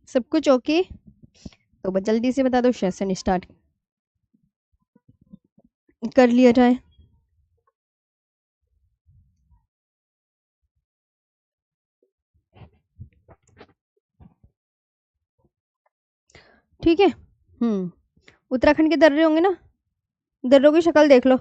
सब कुछ ओके? तो बस जल्दी से बता दो, सेशन स्टार्ट कर लिया जाए। ठीक है। उत्तराखंड के दर्रे होंगे ना, दर्रों की शक्ल देख लो।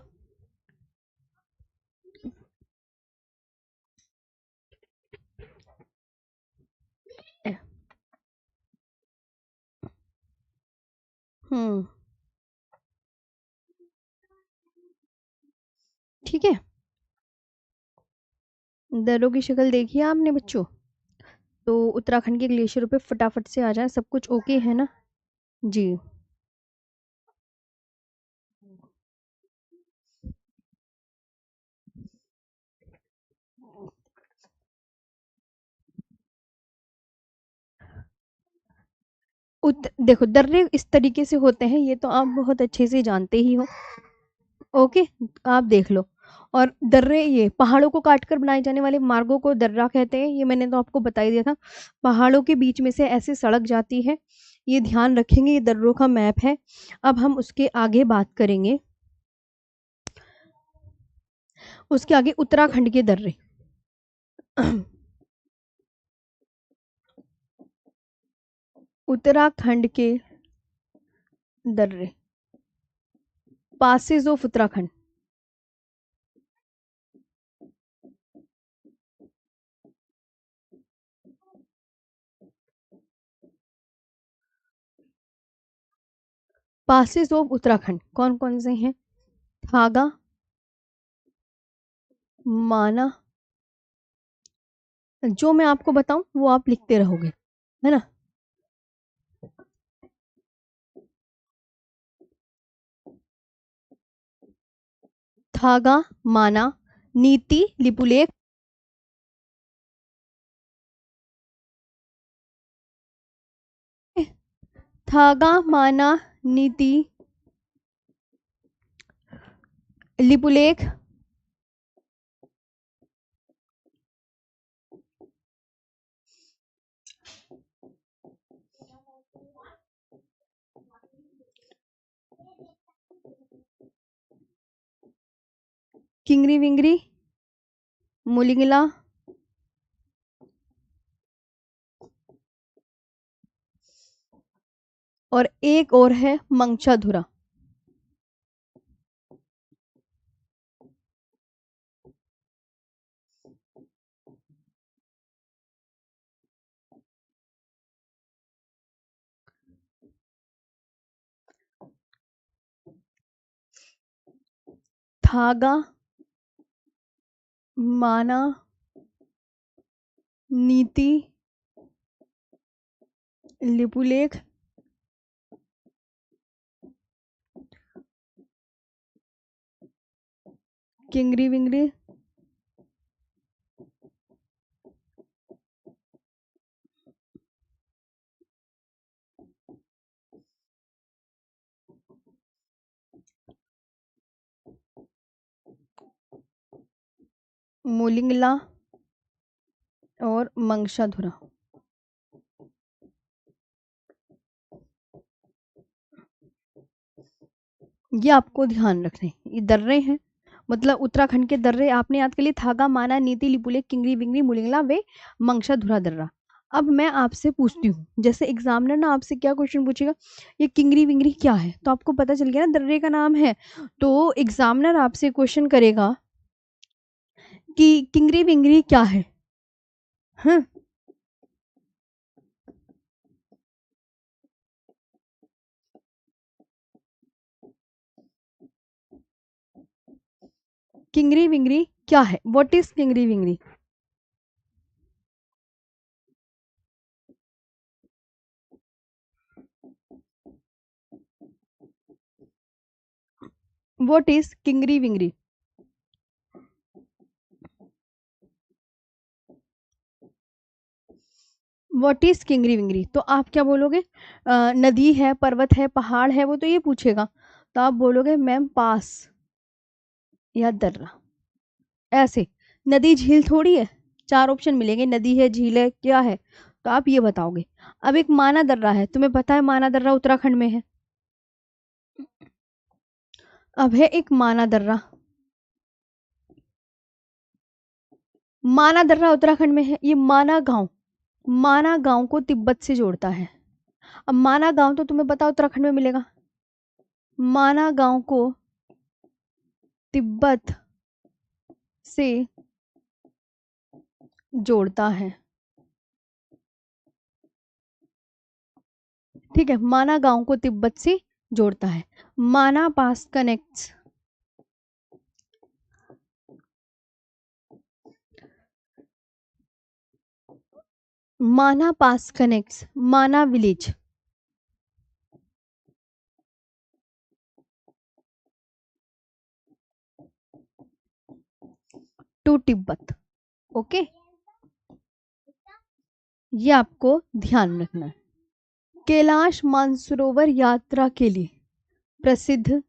ठीक है, दर्रों की शक्ल देखी आपने बच्चों? तो उत्तराखंड के ग्लेशियरों पे फटाफट से आ जाए। सब कुछ ओके है ना जी? देखो, दर्रे इस तरीके से होते हैं, ये तो आप बहुत अच्छे से जानते ही हो। ओके, आप देख लो। और दर्रे, ये पहाड़ों को काटकर बनाए जाने वाले मार्गों को दर्रा कहते हैं। ये मैंने तो आपको बता ही दिया था। पहाड़ों के बीच में से ऐसे सड़क जाती है, ये ध्यान रखेंगे। ये दर्रों का मैप है। अब हम उसके आगे बात करेंगे। उसके आगे उत्तराखंड के दर्रे। उत्तराखंड के दर्रे, passes of Uttarakhand. Passes of Uttarakhand कौन कौन से हैं? थागा, माना। जो मैं आपको बताऊं वो आप लिखते रहोगे, है ना? थागा, माना, नीति, लिपुलेख। थागा, माना, नीति, लिपुलेख, किंगरी विंगरी, मुलिंगला, और एक और है मंगशाधुरा। थागा, माना, नीति, लिपुलेख, किंगरी विंगरी, मुलिंगला और मंगशाधुरा। ये आपको ध्यान रखने, ये दर्रे हैं, मतलब उत्तराखंड के दर्रे आपने याद कर लिए। थागा, माना, नीति, लिपुलेख, किंगरी विंगरी, मुलिंगला वे मंगशाधुरा दर्रा। अब मैं आपसे पूछती हूँ, जैसे एग्जामिनर ना आपसे क्या क्वेश्चन पूछेगा, ये किंगरी विंगरी क्या है, तो आपको पता चल गया ना दर्रे का नाम है। तो एग्जामिनर आपसे क्वेश्चन करेगा कि किंगरी विंगरी क्या है। हाँ, किंगरी विंगरी क्या है? व्हाट इज किंगरी विंगरी? व्हाट इज किंगरी विंगरी? व्हाट इज किंगरी विंगरी? तो आप क्या बोलोगे? नदी है, पर्वत है, पहाड़ है, वो तो ये पूछेगा। तो आप बोलोगे मैम पास या दर्रा। ऐसे, नदी झील थोड़ी है, 4 ऑप्शन मिलेंगे, नदी है, झील है, क्या है, तो आप ये बताओगे। अब एक माना दर्रा है, तुम्हें पता है माना दर्रा उत्तराखंड में है। अब है एक माना दर्रा, माना दर्रा उत्तराखंड में है। ये माना गांव को तिब्बत से जोड़ता है। अब माना गांव तो तुम्हें पता उत्तराखंड में मिलेगा। माना गांव को तिब्बत से जोड़ता है, ठीक है, माना गांव को तिब्बत से जोड़ता है। माना पास कनेक्ट्स, माना पास कनेक्ट्स माना विलेज टू तिब्बत। ओके, ये आपको ध्यान रखना है। कैलाश मानसरोवर यात्रा के लिए प्रसिद्ध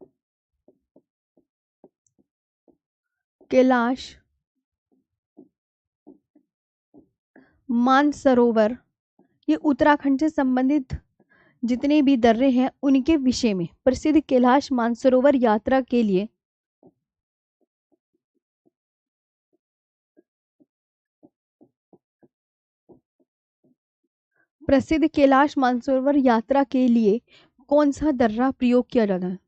कैलाश मानसरोवर, ये उत्तराखंड से संबंधित जितने भी दर्रे हैं उनके विषय में प्रसिद्ध कैलाश मानसरोवर यात्रा के लिए प्रसिद्ध कैलाश मानसरोवर यात्रा के लिए कौन सा दर्रा प्रयोग किया जाता है।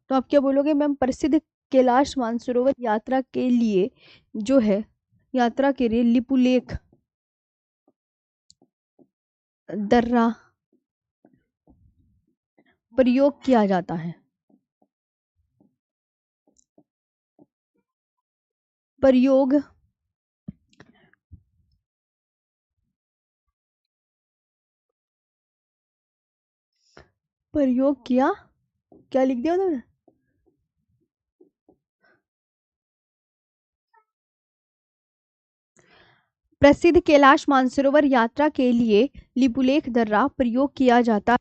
तो आप क्या बोलोगे मैम, प्रसिद्ध कैलाश मानसरोवर यात्रा के लिए जो है, यात्रा के लिए लिपुलेख दर्रा प्रयोग किया जाता है। प्रयोग प्रयोग किया, क्या लिख दिया उन्होंने, प्रसिद्ध कैलाश मानसरोवर यात्रा के लिए लिपुलेख दर्रा प्रयोग किया जाता।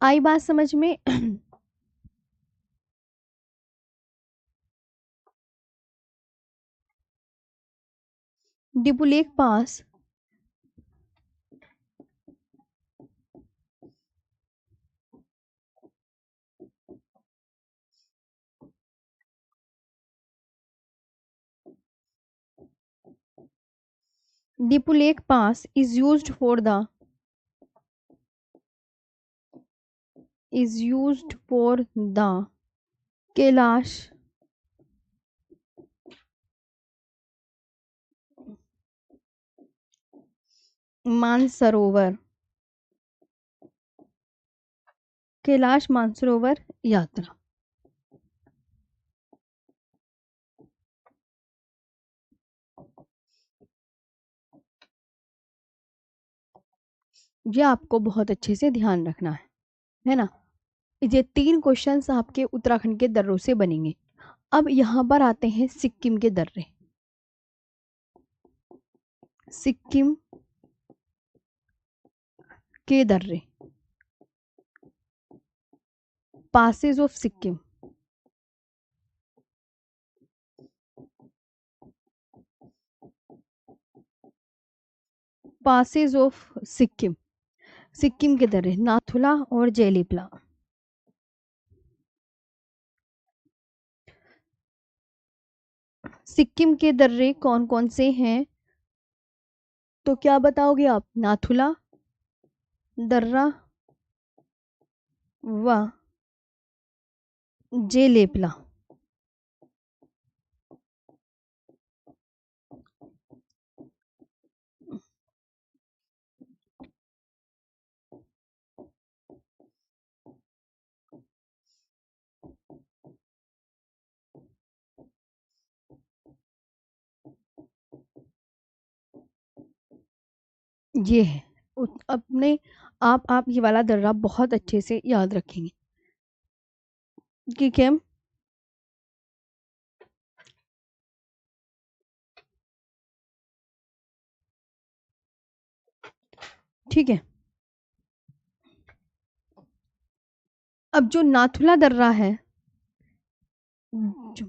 आई बात समझ में। लिपुलेख पास लिपुलेख पास is used for the Kailash Mansarovar यात्रा। ये आपको बहुत अच्छे से ध्यान रखना है ना। ये 3 क्वेश्चंस आपके उत्तराखंड के दर्रों से बनेंगे। अब यहाँ पर आते हैं सिक्किम के दर्रे। सिक्किम के दर्रे, passes of Sikkim, passes of Sikkim, Sikkim के दर्रे नाथुला और जेलिपला। सिक्किम के दर्रे कौन कौन से हैं, तो क्या बताओगे आप, नाथुला दर्रा व जेलेपला। ये है अपने आप ये वाला दर्रा बहुत अच्छे से याद रखेंगे। ठीक है, ठीक है। अब जो नाथुला दर्रा है, जो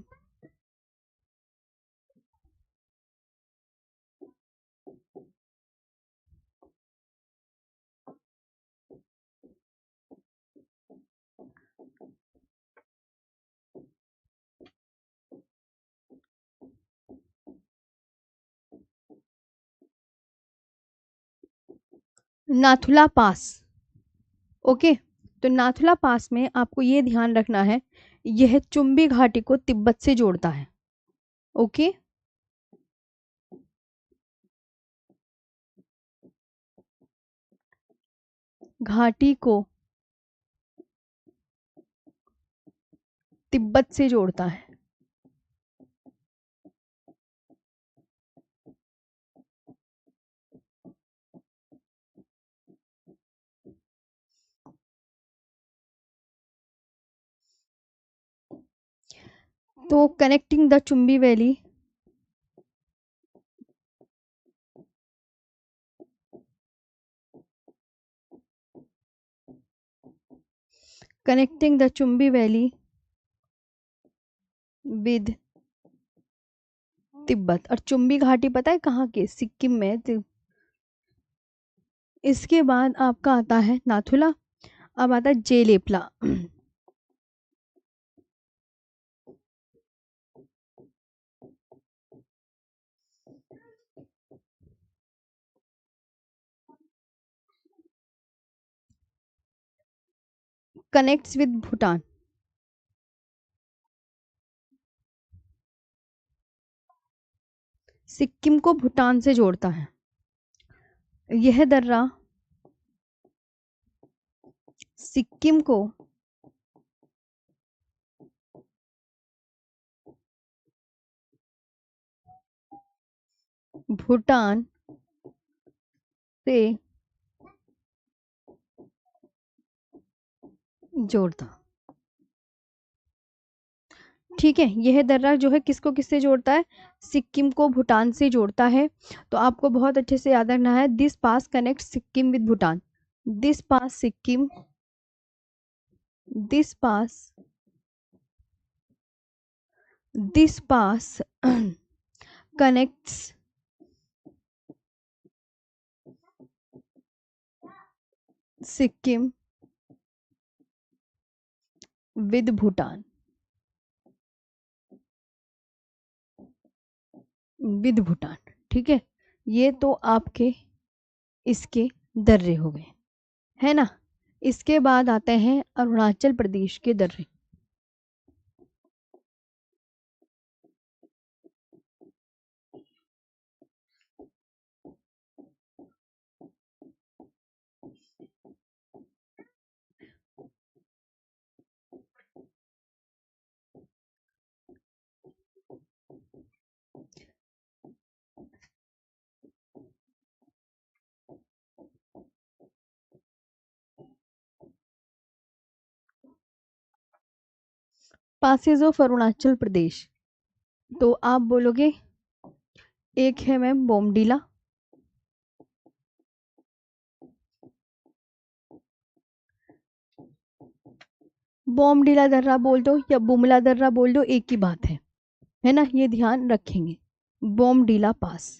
नाथुला पास। ओके, तो नाथुला पास में आपको ये ध्यान रखना है, यह चुंबी घाटी को तिब्बत से जोड़ता है। ओके, घाटी को तिब्बत से जोड़ता है। तो connecting the Chumbi valley, connecting the Chumbi valley with Tibet. और चुंबी घाटी पता है कहाँ की? सिक्किम में। इसके बाद आपका आता है नाथुला, अब आता है जेलेपला। Connects with Bhutan. सिक्किम को भूटान से जोड़ता है। यह दर्रा सिक्किम को भूटान से जोड़ता। ठीक है, यह दर्रा जो है किसको किससे जोड़ता है? सिक्किम को भूटान से जोड़ता है। तो आपको बहुत अच्छे से याद रखना है, this pass connect Sikkim with Bhutan. This pass Sikkim, this pass, this pass connects Sikkim with Bhutan, with Bhutan. ठीक है, ये तो आपके इसके दर्रे हो गए, है ना। इसके बाद आते हैं अरुणाचल प्रदेश के दर्रे। पासेज ऑफ अरुणाचल प्रदेश, तो आप बोलोगे, एक है मैम बोमडीला, बोमडीला दर्रा बोल दो या बुमला दर्रा बोल दो, एक ही बात है ना, ये ध्यान रखेंगे। बोमडीला पास,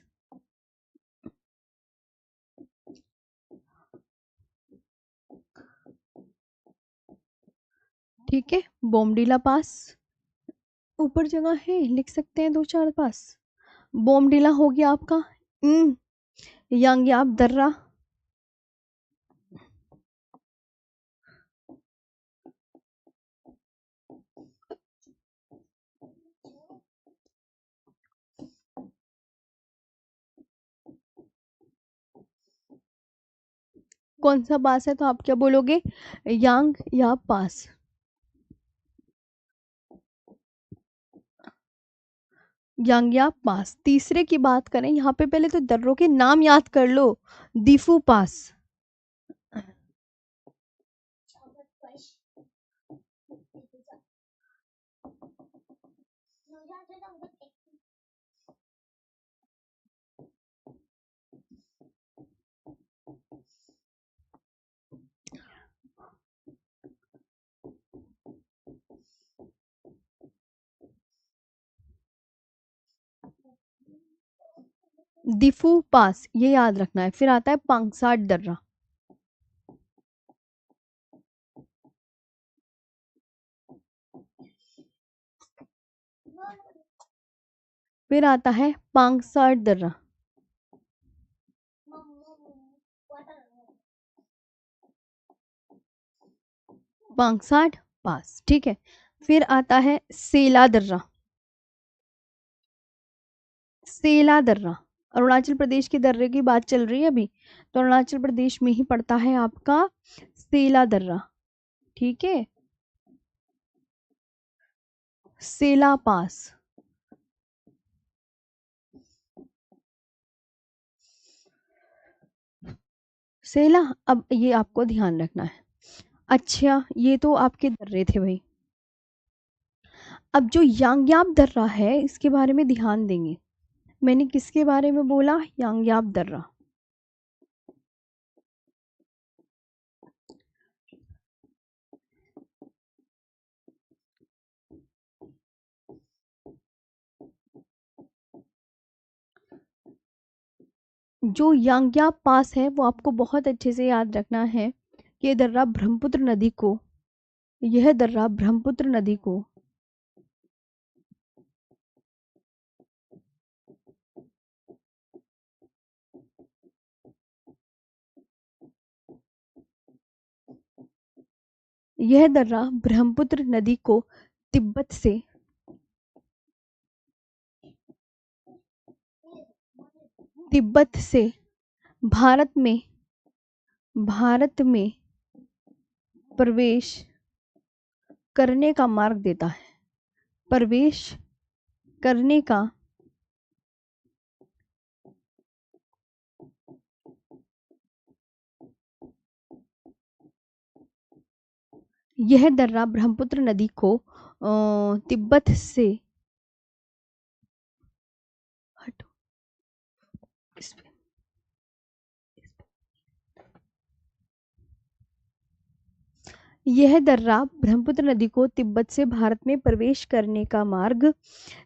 ठीक है, बोमडीला पास। ऊपर जगह है, लिख सकते हैं दो चार पास। बोमडीला हो गया आपका। यांग्याप दर्रा, कौन सा पास है? तो आप क्या बोलोगे? यांग या पास। यांग्या पास। तीसरे की बात करें, यहाँ पे पहले तो दर्रों के नाम याद कर लो। दीफू पास, दिफू पास, ये याद रखना है। फिर आता है पांगसाट दर्रा, फिर आता है पांगसाट दर्रा। पांगसाड पास, ठीक है। फिर आता है सेला दर्रा। सेला दर्रा अरुणाचल प्रदेश के दर्रे की बात चल रही है अभी, तो अरुणाचल प्रदेश में ही पड़ता है आपका सेला दर्रा, ठीक है। सेला पास, सेला, अब ये आपको ध्यान रखना है। अच्छा, ये तो आपके दर्रे थे भाई। अब जो यांगयाप दर्रा है इसके बारे में ध्यान देंगे। मैंने किसके बारे में बोला? यांगयाप दर्रा। जो यांगयाप पास है वो आपको बहुत अच्छे से याद रखना है कि ये दर्रा ब्रह्मपुत्र नदी को, यह दर्रा ब्रह्मपुत्र नदी को यह दर्रा ब्रह्मपुत्र नदी को तिब्बत से भारत में प्रवेश करने का मार्ग देता है। प्रवेश करने का यह दर्रा ब्रह्मपुत्र नदी को तिब्बत से हटो इस पे यह दर्रा ब्रह्मपुत्र नदी को तिब्बत से भारत में प्रवेश करने का मार्ग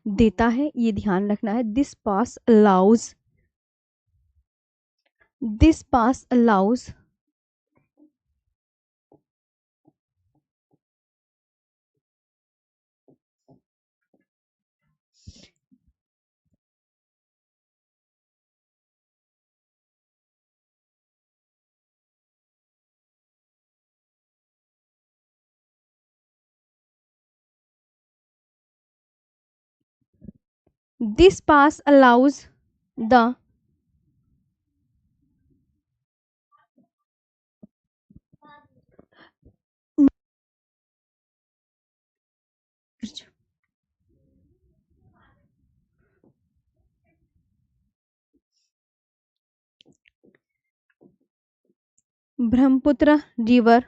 देता है, ये ध्यान रखना है। This pass allows This pass allows the Brahmaputra river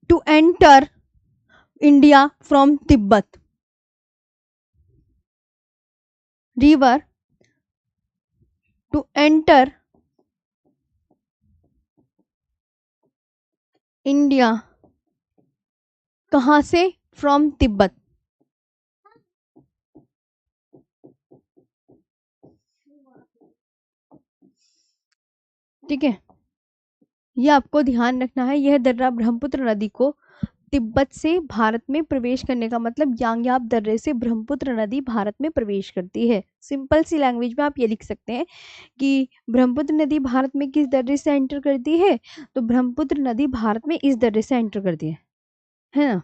to enter India from Tibet. River to enter India कहाँ से? फ्रॉम तिब्बत। ठीक है, ये आपको ध्यान रखना है। यह दर्रा ब्रह्मपुत्र नदी को तिब्बत से भारत में प्रवेश करने का मतलब यांगयाप दर्रे से ब्रह्मपुत्र नदी भारत में प्रवेश करती है। सिंपल सी लैंग्वेज में आप ये लिख सकते हैं कि ब्रह्मपुत्र नदी भारत में किस दर्रे से एंटर करती है, तो ब्रह्मपुत्र नदी भारत में इस दर्रे से एंटर करती है ना।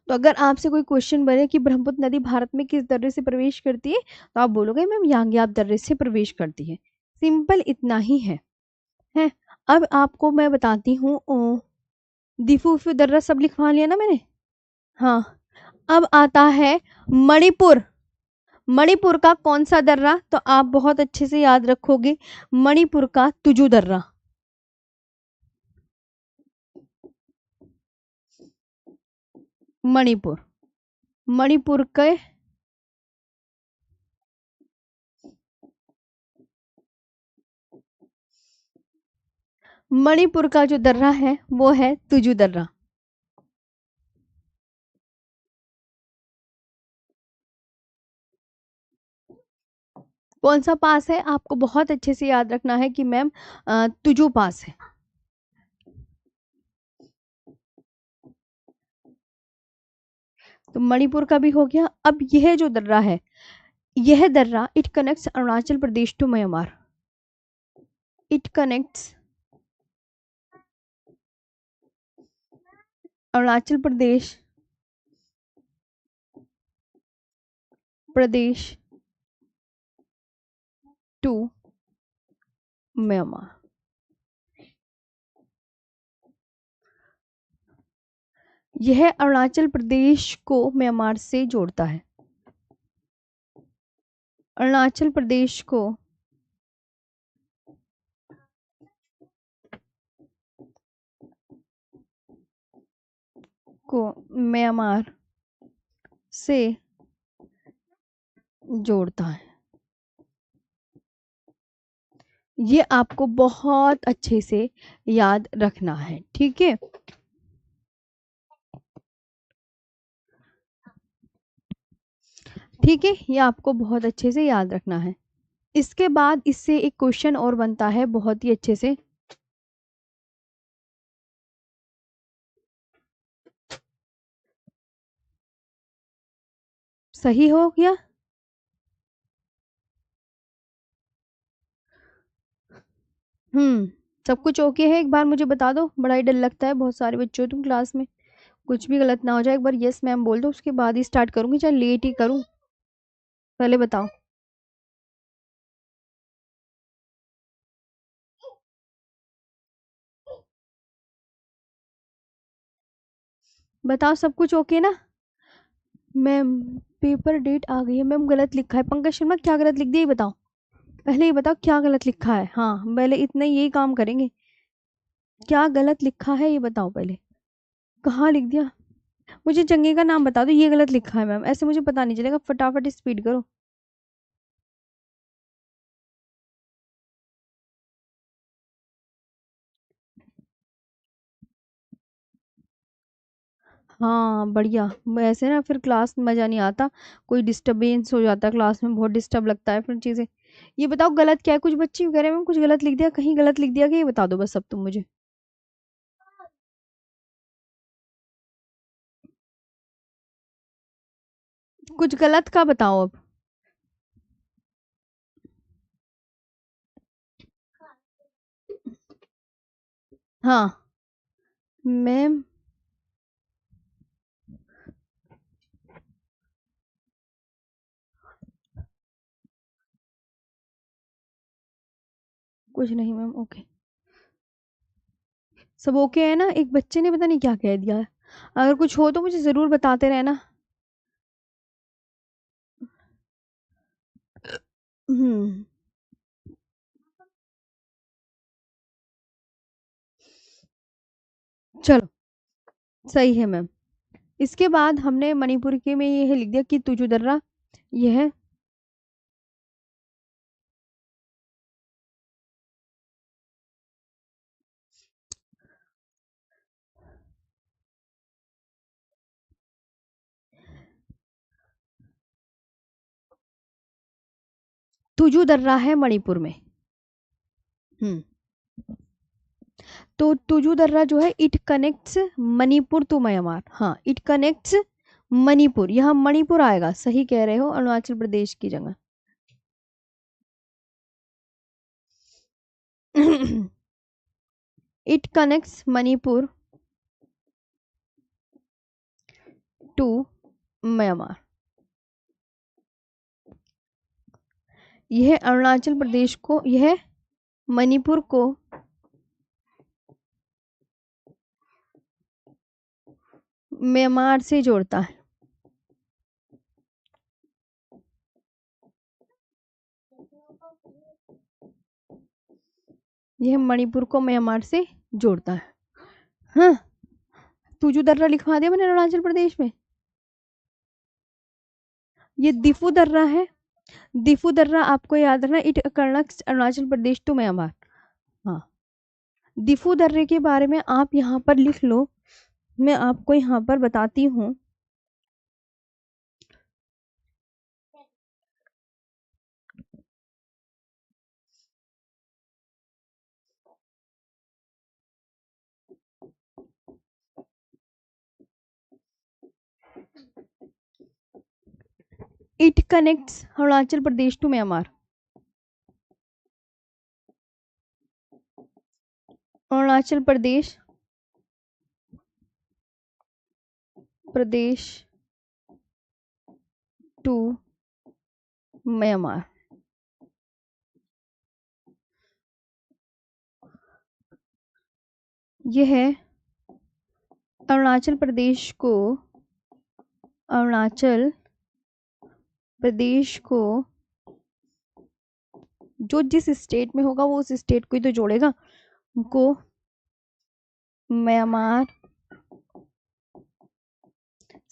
तो अगर आपसे कोई क्वेश्चन बने कि ब्रह्मपुत्र नदी भारत में किस दर्रे से प्रवेश करती है, तो आप बोलोगे मैम यांगयाप दर्रे से प्रवेश करती है। सिंपल इतना ही है। अब आपको मैं बताती हूँ, दिफू उफू दर्रा सब लिखवा लिया ना मैंने। हाँ, अब आता है मणिपुर। मणिपुर का कौन सा दर्रा? तो आप बहुत अच्छे से याद रखोगे, मणिपुर का तुजु दर्रा। मणिपुर के मणिपुर का जो दर्रा है वो है तुजु दर्रा। कौन सा पास है? आपको बहुत अच्छे से याद रखना है कि मैम तुजु पास है। तो मणिपुर का भी हो गया। अब यह जो दर्रा है, यह दर्रा it connects Arunachal Pradesh to Myanmar. It connects Arunachal Pradesh Pradesh to Myanmar. यह अरुणाचल प्रदेश को म्यांमार से जोड़ता है। अरुणाचल प्रदेश को म्यांमार से जोड़ता है। ये आपको बहुत अच्छे से याद रखना है, ठीक है। ठीक है, ये आपको बहुत अच्छे से याद रखना है। इसके बाद इससे एक क्वेश्चन और बनता है बहुत ही अच्छे से। सही हो गया? सब कुछ ओके है? एक बार मुझे बता दो, बड़ा ही डर लगता है, बहुत सारे बच्चे हो तुम क्लास में, कुछ भी गलत ना हो जाए। एक बार यस मैम बोल दो, उसके बाद ही स्टार्ट करूंगी, चाहे लेट ही करूं। पहले बताओ। बताओ सब कुछ ओके ना? मैम पेपर डेट आ गई है मैम, गलत लिखा है। पंकज शर्मा क्या गलत लिख दिया ये बताओ, पहले ये बताओ क्या गलत लिखा है। हाँ पहले इतना यही काम करेंगे, क्या गलत लिखा है ये बताओ पहले। कहाँ लिख दिया? मुझे जंगे का नाम बता दो, ये गलत लिखा है मैम, ऐसे मुझे पता नहीं चलेगा, फटाफट स्पीड करो। हाँ बढ़िया। वैसे ना फिर क्लास में मजा नहीं आता, कोई डिस्टरबेंस हो जाता है क्लास में, बहुत डिस्टर्ब लगता है फिर चीजें। ये बताओ गलत क्या है? कुछ बच्चे कह रहे हैं मैम कुछ गलत लिख दिया, कहीं गलत लिख दिया कि ये बता दो बस अब तुम मुझे। कुछ गलत का बताओ अब। हाँ मैम। कुछ नहीं मैम, ओके। सब ओके है ना? एक बच्चे ने पता नहीं क्या कह दिया है, अगर कुछ हो तो मुझे जरूर बताते रहना। हम्म। चलो सही है मैम। इसके बाद हमने मणिपुर के में ये लिख दिया कि तुजु दर्रा, ये है तुजु दर्रा है मणिपुर में। हम्म। तो तुजु दर्रा जो है it connects Manipur to Myanmar. हाँ इट कनेक्ट्स मणिपुर, यहाँ मणिपुर आएगा, सही कह रहे हो, अरुणाचल प्रदेश की जगह। It connects Manipur to Myanmar. यह अरुणाचल प्रदेश को, यह मणिपुर को म्यांमार से जोड़ता है। यह मणिपुर को म्यांमार से जोड़ता है। हाँ तुजु दर्रा लिखवा दिया मैंने अरुणाचल प्रदेश में। ये दिफू दर्रा है, दिफू दर्रा आपको याद रखना, it connects Arunachal Pradesh to Myanmar. हाँ दिफू दर्रे के बारे में आप यहाँ पर लिख लो, मैं आपको यहाँ पर बताती हूँ। It connects Arunachal Pradesh to Myanmar. Arunachal Pradesh Pradesh to Myanmar. यह अरुणाचल प्रदेश को जो जिस स्टेट में होगा वो उस स्टेट को ही तो जोड़ेगा, को म्यांमार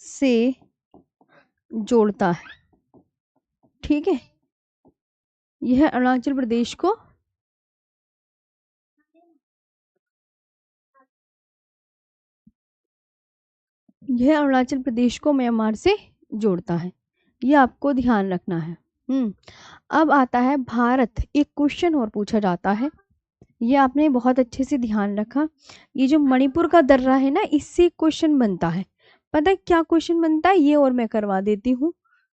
से जोड़ता है। ठीक है, यह अरुणाचल प्रदेश को म्यांमार से जोड़ता है। ये आपको ध्यान रखना है। अब आता है भारत। एक क्वेश्चन और पूछा जाता है, ये आपने बहुत अच्छे से ध्यान रखा। ये जो मणिपुर का दर्रा है ना, इससे क्वेश्चन बनता है। पता है क्या क्वेश्चन बनता है, ये और मैं करवा देती हूँ।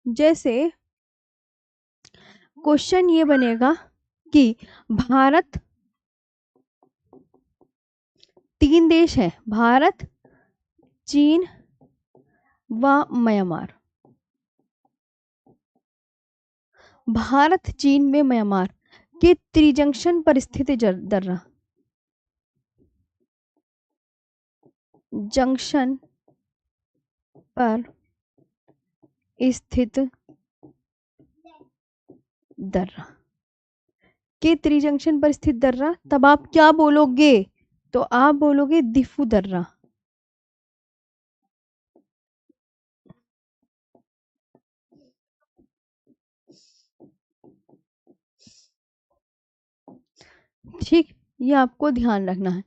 जैसे क्वेश्चन ये बनेगा कि भारत, 3 देश है, भारत, चीन व म्यांमार। भारत, चीन में म्यांमार के त्रिजंक्शन पर स्थित दर्रा, जंक्शन पर स्थित दर्रा के त्रिजंक्शन पर स्थित दर्रा। तब आप क्या बोलोगे, तो आप बोलोगे दिफू दर्रा। ठीक, ये आपको ध्यान रखना है।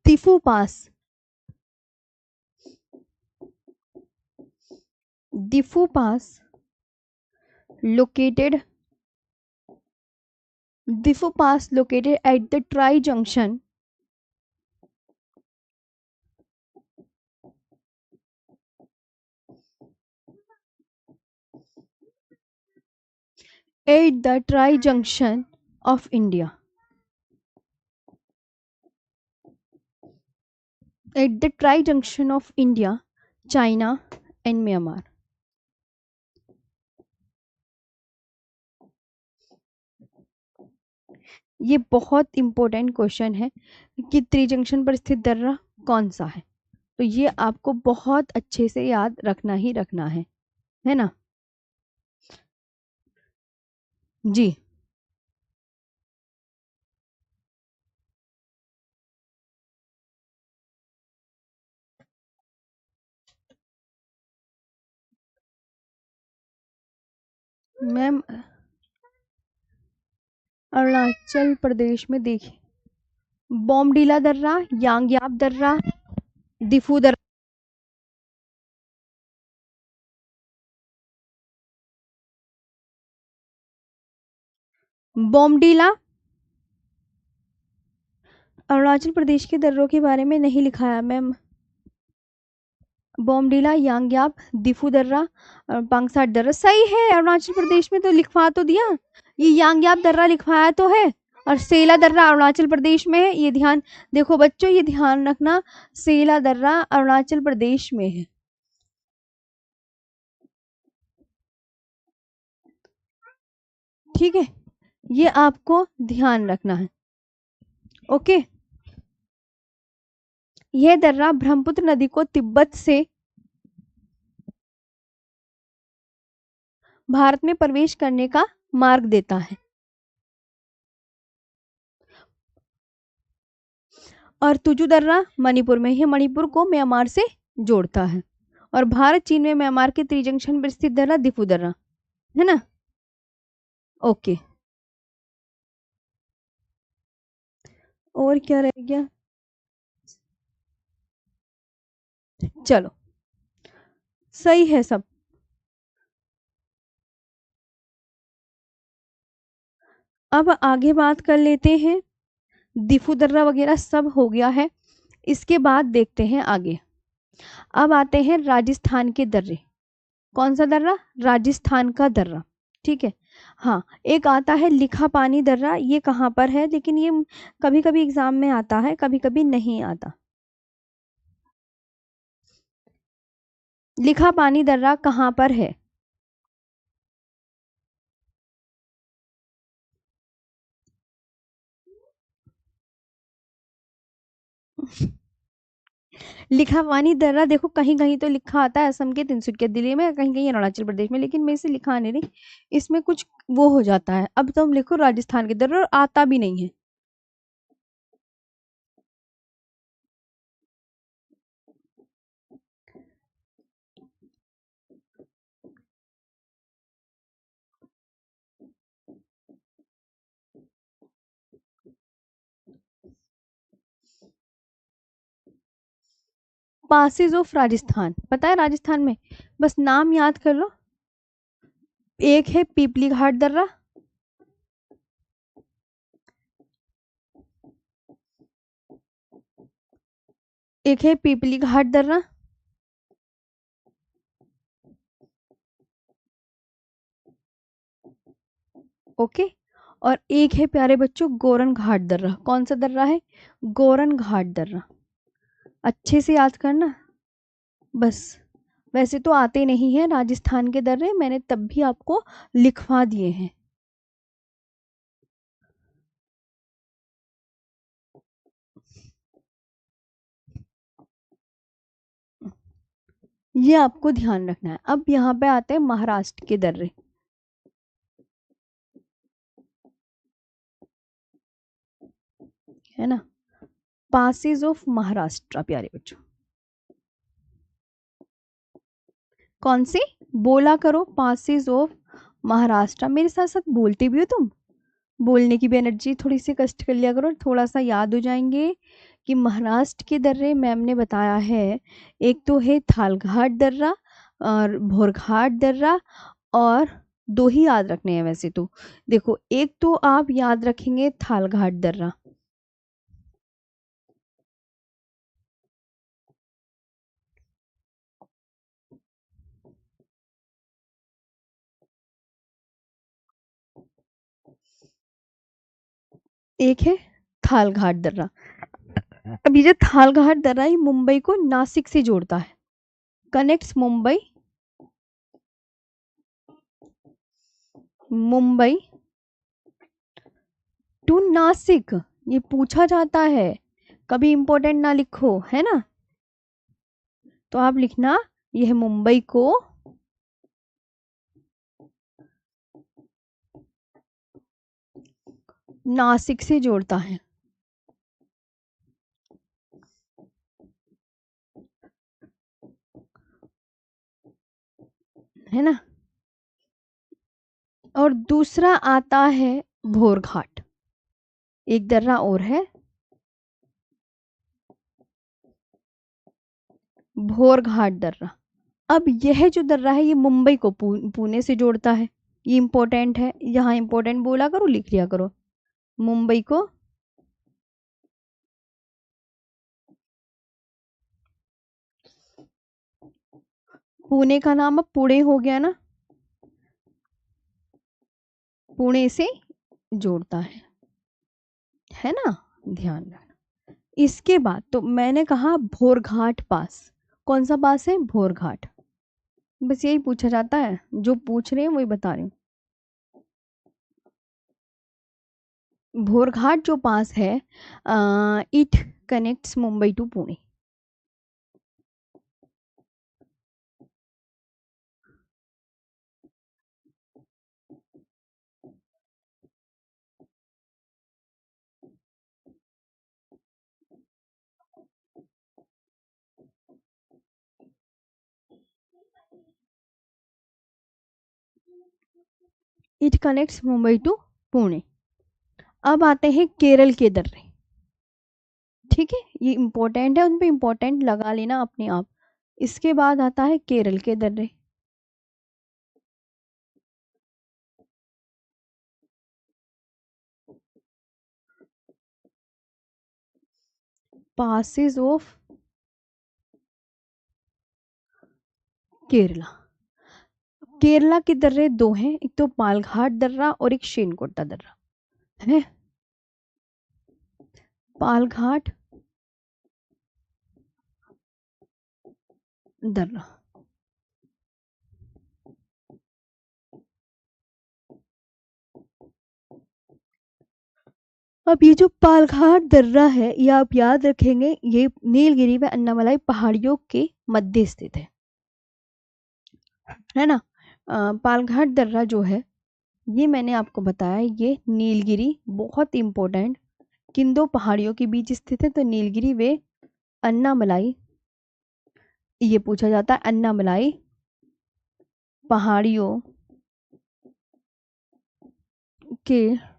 दिफू पास located at the Tri Junction of India, at the Tri Junction of India, China and Myanmar। ये बहुत इंपॉर्टेंट क्वेश्चन है कि त्रिजंक्शन पर स्थित दर्रा कौन सा है, तो ये आपको बहुत अच्छे से याद रखना ही रखना है ना जी। मैम अरुणाचल प्रदेश में देखिए, बोमडीला दर्रा, यांगयाप दर्रा, दिफू दर्रा। बोमडीला अरुणाचल प्रदेश के दर्रों के बारे में नहीं लिखा है मैम। बोमडीला, यांगयाप, दिफू दर्रा, पांगसाट दर्रा सही है। अरुणाचल प्रदेश में तो लिखवा तो दिया, ये यांगयाप दर्रा लिखवाया तो है, और सेला दर्रा अरुणाचल प्रदेश में है। ये ध्यान देखो बच्चों, ये ध्यान रखना, सेला दर्रा अरुणाचल प्रदेश में है। ठीक है, ये आपको ध्यान रखना है। ओके, यह दर्रा ब्रह्मपुत्र नदी को तिब्बत से भारत में प्रवेश करने का मार्ग देता है, और तुजू दर्रा मणिपुर में है, मणिपुर को म्यांमार से जोड़ता है। और भारत, चीन में म्यांमार के त्रिजंक्शन पर स्थित दर्रा दिफू दर्रा है ना। ओके, और क्या रह गया, चलो सही है सब। अब आगे बात कर लेते हैं, दिफू दर्रा वगैरह सब हो गया है। इसके बाद देखते हैं आगे। अब आते हैं राजस्थान के दर्रे। कौन सा दर्रा, राजस्थान का दर्रा। ठीक है, हाँ, एक आता है लिखा पानी दर्रा। ये कहाँ पर है, लेकिन ये कभी कभी एग्जाम में आता है, कभी कभी नहीं आता। लिखा पानी दर्रा कहाँ पर है? लिखा पानी दर्रा देखो कहीं कहीं तो लिखा आता है असम के तिनसुकिया जिले में, कहीं कहीं अरुणाचल प्रदेश में, लेकिन मैं इसे लिखा नहीं रही, इसमें कुछ वो हो जाता है। अब तुम लिखो राजस्थान के दर्रा और आता भी नहीं है। पासिस ऑफ राजस्थान पता है राजस्थान में, बस नाम याद कर लो। एक है पीपली घाट दर्रा, एक है पीपली घाट दर्रा, ओके, और एक है प्यारे बच्चों गोरन घाट दर्रा। कौन सा दर्रा है? गोरन घाट दर्रा। अच्छे से याद करना बस। वैसे तो आते नहीं है राजस्थान के दर्रे, मैंने तब भी आपको लिखवा दिए हैं। ये आपको ध्यान रखना है। अब यहाँ पे आते हैं महाराष्ट्र के दर्रे, है ना। पासिस ऑफ महाराष्ट्र प्यारे बच्चों, कौन सी? बोला करो पासिस ऑफ महाराष्ट्र, मेरे साथ साथ बोलते भी हो तुम। बोलने की भी एनर्जी थोड़ी सी कष्ट कर लिया करो, थोड़ा सा याद हो जाएंगे कि महाराष्ट्र के दर्रे मैम ने बताया है। एक तो है थालघाट दर्रा और भोरघाट दर्रा, और दो ही याद रखने हैं वैसे तो। देखो एक तो आप याद रखेंगे थालघाट दर्रा, एक है थालघाट दर्रा। अब ये जो थालघाट दर्रा है मुंबई को नासिक से जोड़ता है, कनेक्ट्स मुंबई, मुंबई टू नासिक। ये पूछा जाता है, कभी इंपॉर्टेंट ना लिखो, है ना। तो आप लिखना यह मुंबई को नासिक से जोड़ता है ना। और दूसरा आता है भोरघाट, एक दर्रा और है भोरघाट दर्रा। अब यह जो दर्रा है ये मुंबई को पुणे से जोड़ता है। ये इंपॉर्टेंट है, यहाँ इंपॉर्टेंट बोला करो, लिख लिया करो। मुंबई को पुणे का नाम अब पुणे हो गया ना, पुणे से जोड़ता है ना। ध्यान रखना। इसके बाद तो मैंने कहा भोरघाट पास, कौन सा पास है? भोरघाट। बस यही पूछा जाता है, जो पूछ रहे हैं वही बता रही हूँ। भोरघाट जो पास है, it connects Mumbai to Pune. It connects Mumbai to Pune. अब आते हैं केरल के दर्रे, ठीक है, ये इंपॉर्टेंट है, उन पे इंपॉर्टेंट लगा लेना अपने आप। इसके बाद आता है केरल के दर्रे, पासिस ऑफ केरला। केरला के दर्रे दो हैं, एक तो पालघाट दर्रा और एक शेनकोटा दर्रा है। पालघाट दर्रा, अब ये जो पालघाट दर्रा है, ये आप याद रखेंगे, ये नीलगिरी व अन्नामलाई पहाड़ियों के मध्य स्थित है ना। पालघाट दर्रा जो है, ये मैंने आपको बताया, ये नीलगिरी बहुत इंपॉर्टेंट किन दो पहाड़ियों के बीच स्थित है, तो नीलगिरी व अन्नामलाई, ये पूछा जाता है, अन्नामलाई पहाड़ियों के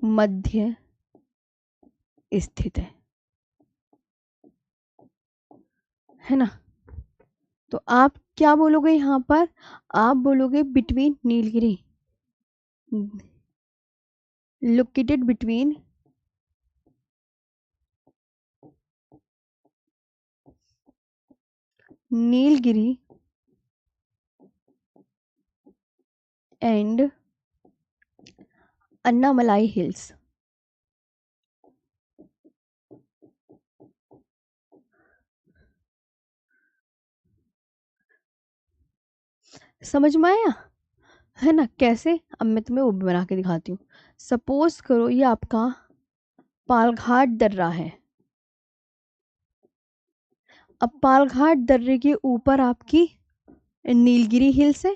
मध्य स्थित है ना। तो आप क्या बोलोगे यहाँ पर, आप बोलोगे between Nilgiri, located between Nilgiri and Annamalai hills. समझ में आया है ना कैसे। अब मैं तुम्हें वो भी बना के दिखाती हूँ। सपोज करो ये आपका पालघाट दर्रा है। अब पालघाट दर्रे के ऊपर आपकी नीलगिरी हिल्स है।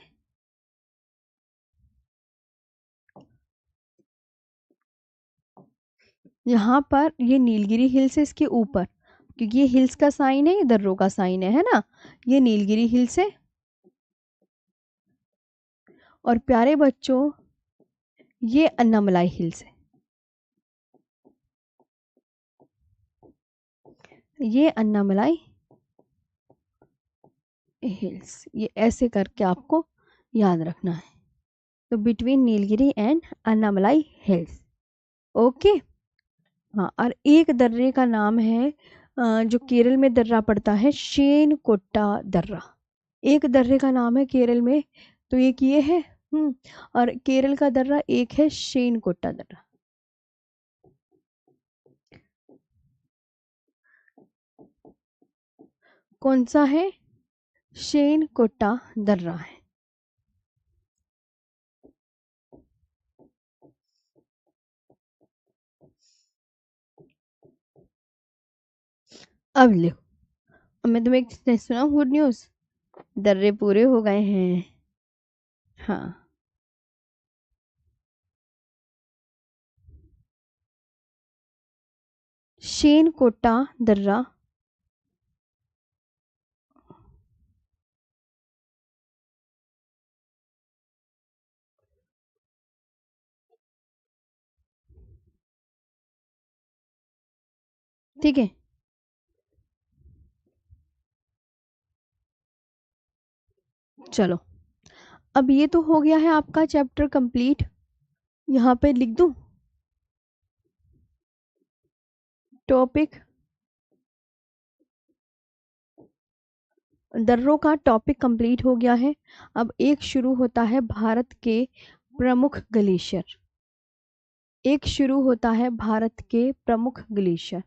यहाँ पर ये नीलगिरी हिल्स है इसके ऊपर, क्योंकि ये हिल्स का साइन है, ये दर्रों का साइन है ना। ये नीलगिरी हिल्स है। और प्यारे बच्चों, ये अन्नामलाई हिल्स है। ये अन्नामलाई हिल्स, ये ऐसे करके आपको याद रखना है। तो between Nilgiri and Annamalai hills. Okay. हाँ, और एक दर्रे का नाम है जो केरल में दर्रा पड़ता है, शेनकोट्टा दर्रा। एक दर्रे का नाम है केरल में, तो एक ये है। और केरल का दर्रा एक है शेनकोट्टा दर्रा। कौन सा है, शेनकोट्टा दर्रा है। अब लिखो, अब मैं तुम्हें एक सुना गुड न्यूज, दर्रे पूरे हो गए हैं। हाँ, शेनकोट्टा दर्रा ठीक है। चलो, अब ये तो हो गया है आपका चैप्टर कंप्लीट। यहाँ पे लिख दूं टॉपिक, दर्रों का टॉपिक कंप्लीट हो गया है। अब एक शुरू होता है भारत के प्रमुख ग्लेशियर, एक शुरू होता है भारत के प्रमुख ग्लेशियर।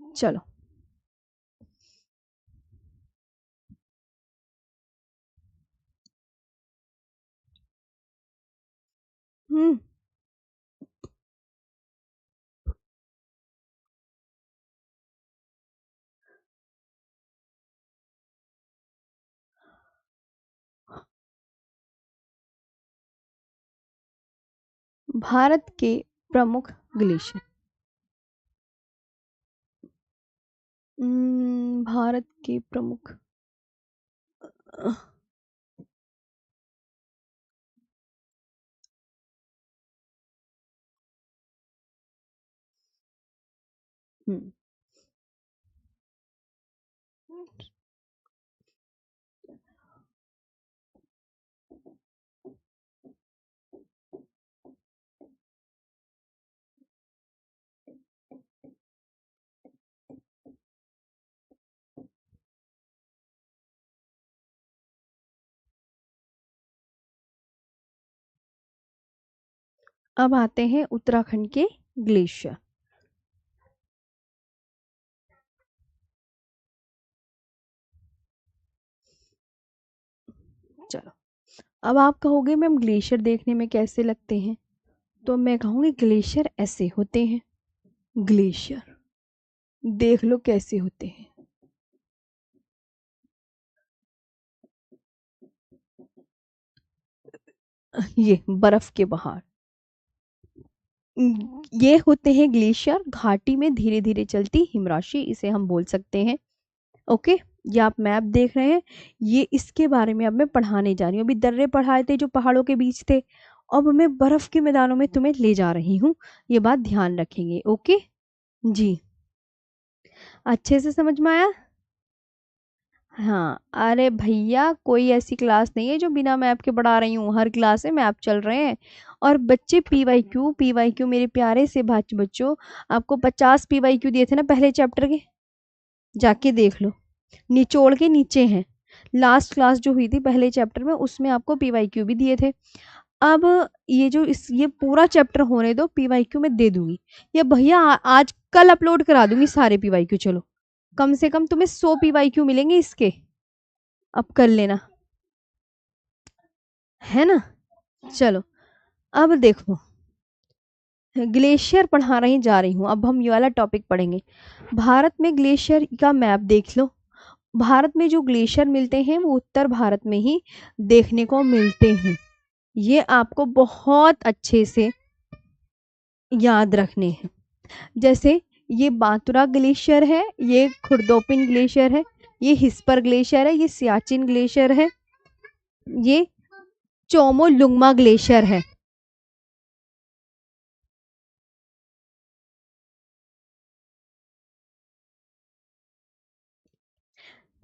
चलो। हम्म भारत के प्रमुख ग्लेशियर, भारत के प्रमुख, हम्म अब आते हैं उत्तराखंड के ग्लेशियर। चलो, अब आप कहोगे मैम ग्लेशियर देखने में कैसे लगते हैं, तो मैं कहूँगी ग्लेशियर ऐसे होते हैं। ग्लेशियर देख लो कैसे होते हैं। ये बर्फ के पहाड़, ये होते हैं ग्लेशियर, घाटी में धीरे धीरे चलती हिमराशि, इसे हम बोल सकते हैं। ओके, ये आप मैप देख रहे हैं, ये इसके बारे में अब मैं पढ़ाने जा रही हूँ। अभी दर्रे पढ़ाए थे जो पहाड़ों के बीच थे, अब मैं बर्फ के मैदानों में तुम्हें ले जा रही हूँ, ये बात ध्यान रखेंगे। ओके जी, अच्छे से समझ में आया? हाँ, अरे भैया कोई ऐसी क्लास नहीं है जो बिना मैप के पढ़ा रही हूँ, हर क्लास में मैप चल रहे हैं। और बच्चे पीवाईक्यू पीवाईक्यू, मेरे प्यारे से बच्चों, आपको 50 पीवाईक्यू दिए थे ना पहले चैप्टर के, जाके देख लो, निचोड़ के नीचे हैं। लास्ट क्लास जो हुई थी पहले चैप्टर में, उसमें आपको पीवाईक्यू भी दिए थे। अब ये जो ये पूरा चैप्टर होने दो, पीवाईक्यू में दे दूंगी, या भैया आज कल अपलोड करा दूंगी सारे पीवाईक्यू। चलो, कम से कम तुम्हें 100 पीवाईक्यू मिलेंगे इसके, अब कर लेना, है ना? चलो, अब देखो, ग्लेशियर पढ़ा रही जा रही हूँ, अब हम ये वाला टॉपिक पढ़ेंगे। भारत में ग्लेशियर का मैप देख लो। भारत में जो ग्लेशियर मिलते हैं वो उत्तर भारत में ही देखने को मिलते हैं, ये आपको बहुत अच्छे से याद रखने हैं। जैसे ये बांतुरा ग्लेशियर है, ये खुर्दोपिन ग्लेशियर है, ये हिस्पर ग्लेशियर है, ये सियाचिन ग्लेशियर है, ये चोमोलुंगमा ग्लेशियर है।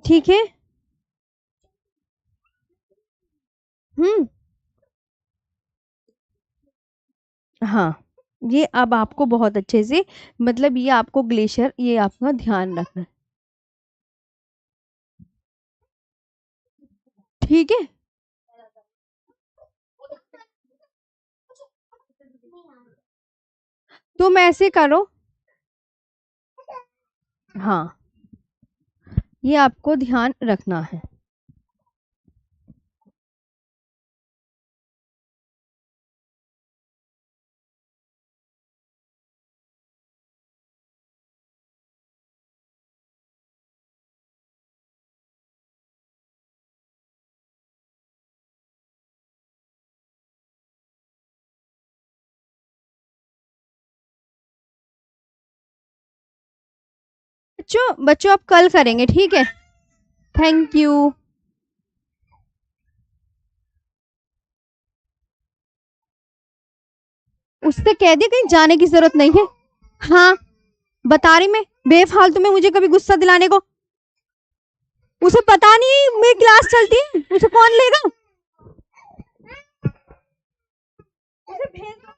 ठीक है। हम्म। हाँ, ये अब आपको बहुत अच्छे से, मतलब ये आपको ग्लेशियर, ये आपका ध्यान रखना है। ठीक है। तुम ऐसे करो, हाँ, ये आपको ध्यान रखना है। बच्चों बच्चों, अब कल करेंगे, ठीक है? Thank you. उससे कह दिया कहीं जाने की जरूरत नहीं है। हाँ, बता रही मैं, बेफालतू में मुझे कभी गुस्सा दिलाने को। उसे पता नहीं मेरी क्लास चलती है, उसे कौन लेगा? उसे भेज दो।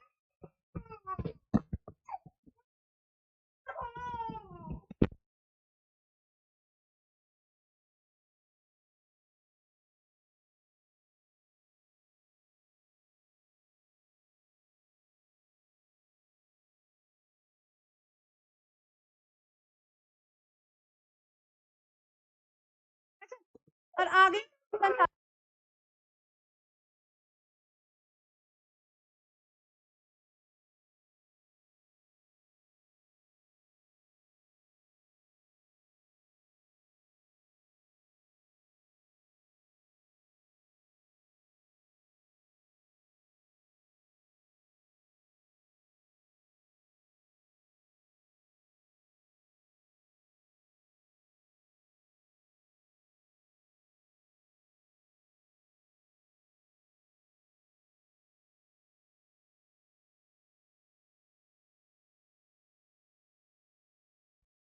और आगे